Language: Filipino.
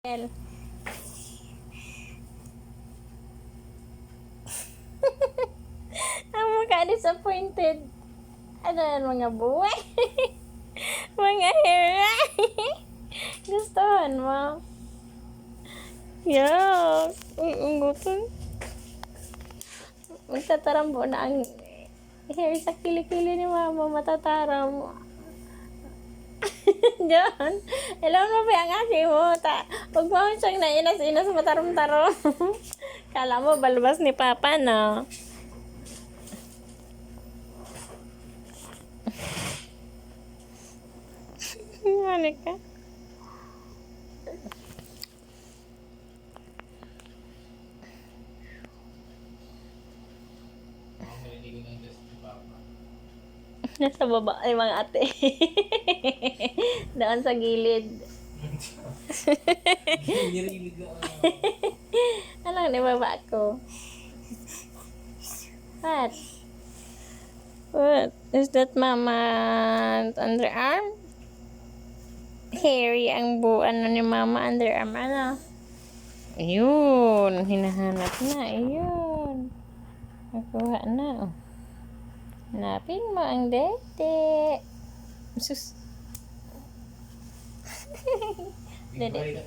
El. Ang mukha disappointed. Ano yan mga buhay? Mga hair. Gustuhan mo? Yes. Gutom. Magtatarambo na ang hair sa kilikili ni mama. Matataram. Diyan. Alam mo ba ang aki mo? Huwag mo siyang nainas-inas matarom-tarom. Kala mo balbas ni Papa, no? Halika. Nasa baba ay mga ate. Doon sa gilid. Anong nababa ko? What? Is that mama's underarm? Hairy ang buwan ni mama underarm. Ano? Ayun. Hinahanap na. Ayun. Nakuha na. Oh. Hanapin mo ang dete. Sus. Dede.